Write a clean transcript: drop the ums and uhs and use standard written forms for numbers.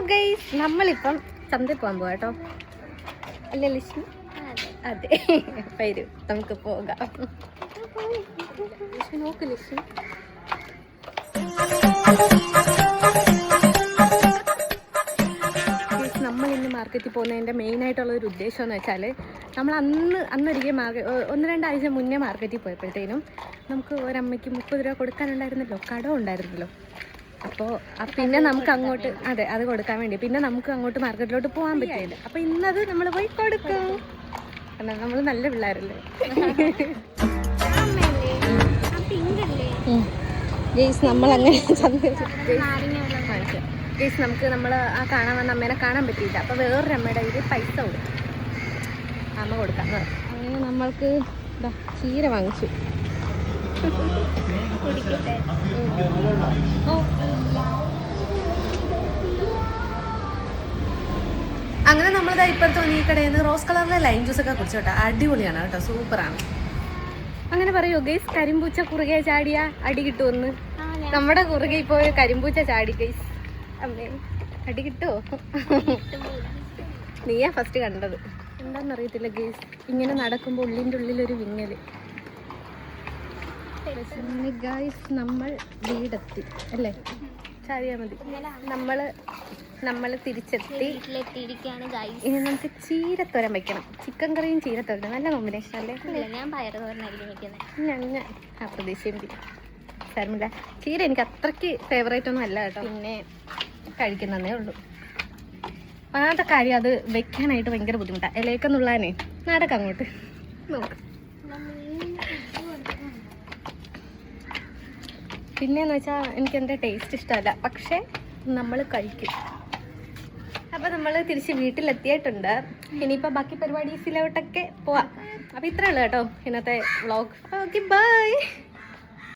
Guys, നമ്മളിപ്പം ചന്തയിൽ പോകാൻ പോവാ കേട്ടോ. അല്ലേ ലക്ഷ്മി? അതെ, വരൂ നമുക്ക് പോകാം. നോക്ക് ലക്ഷ്മി. നമ്മൾ ഇന്ന് മാർക്കറ്റിൽ പോകുന്നതിൻ്റെ മെയിനായിട്ടുള്ള ഒരു ഉദ്ദേശം എന്ന് വെച്ചാൽ, നമ്മൾ അന്നൊരിക്കൽ 1-2 ആഴ്ച മുന്നേ മാർക്കറ്റിൽ പോയപ്പോഴത്തേനും നമുക്ക് ഒരമ്മയ്ക്ക് 30 രൂപ കൊടുക്കാനുണ്ടായിരുന്നല്ലോ, കടം ഉണ്ടായിരുന്നല്ലോ. അപ്പോൾ പിന്നെ നമുക്ക് അങ്ങോട്ട്, അതെ, അത് കൊടുക്കാൻ വേണ്ടി പിന്നെ നമുക്ക് അങ്ങോട്ട് മാർക്കറ്റിലോട്ട് പോകാൻ പറ്റില്ല. അപ്പോൾ ഇന്നത് നമ്മൾ പോയി കൊടുക്കും. കാരണം നമ്മൾ നല്ല പിള്ളേരല്ലേ. ഗെയ്സ്, നമ്മളങ്ങനെ ഗെയ്സ്, നമുക്ക് നമ്മൾ ആ കാണാൻ വന്ന അമ്മേനെ കാണാൻ പറ്റിയില്ല. അപ്പോൾ വേറൊരു അമ്മയുടെ കയ്യിൽ പൈസ കൊടുക്കും, അമ്മ കൊടുക്കാം. അങ്ങനെ നമ്മൾക്ക് ചീര വാങ്ങിച്ചു. അങ്ങനെ നമ്മളിതാ ഇപ്പോഴത്തെ ഈ കടയിൽ നിന്ന് റോസ് കളറിലെ ലൈം ജ്യൂസൊക്കെ കുടിച്ചു കേട്ടോ. അടിപൊളിയാണ് കേട്ടോ, സൂപ്പറാണ്. അങ്ങനെ പറയുമോ ഗൈസ്, കരിമ്പൂച്ച കുറുകെ ചാടിയ അടി കിട്ടുമെന്ന്. നമ്മുടെ കുറുകെ ഇപ്പോൾ കരിമ്പൂച്ച ചാടി ഗൈസ്. അമ്മേ, അടി കിട്ടുമോ? നീയാ ഫസ്റ്റ് കണ്ടത്. എന്താണെന്നറിയത്തില്ല ഗൈസ്, ഇങ്ങനെ നടക്കുമ്പോൾ ഉള്ളിൻ്റെ ഉള്ളിലൊരു വിങ്ങല്. ഗൈസ്, നമ്മൾ വീടെത്തി അല്ലേ? ചാടിയാൽ മതി. നമ്മൾ തിരിച്ചെത്തി. ഇനി നമുക്ക് ചീരത്തോരൻ വെക്കണം. ചിക്കൻ കറിയും ചീരത്തോരനും നല്ല കോമ്പിനേഷൻ അല്ലേ? ഞാൻ പയറുതോരനായിരിക്കും വെക്കുന്നത്. ഞാൻ ആ പ്രതീക്ഷയും സാരമില്ല. ചീര എനിക്ക് അത്രയ്ക്ക് ഫേവറേറ്റ് ഒന്നും അല്ല കേട്ടോ, പിന്നെ കഴിക്കുന്നതേ ഉള്ളൂ. അതാത്ത കാര്യം, അത് വെക്കാനായിട്ട് ഭയങ്കര ബുദ്ധിമുട്ടാണ്. ഇലയൊക്കെന്നുള്ളാനേ നടക്കാം അങ്ങോട്ട്. നോക്ക്. പിന്നെയെന്ന് വെച്ചാൽ എനിക്ക് എൻ്റെ ടേസ്റ്റ് ഇഷ്ടമല്ല, പക്ഷേ നമ്മൾ കഴിക്കും. അപ്പോൾ നമ്മൾ തിരിച്ച് വീട്ടിലെത്തിയിട്ടുണ്ട്. ഇനിയിപ്പോൾ ബാക്കി പരിപാടീസിലോട്ടൊക്കെ പോവാം. അപ്പോൾ ഇത്രയേ ഉള്ളൂ കേട്ടോ ഇന്നത്തെ വ്ളോഗ്. Okay, by.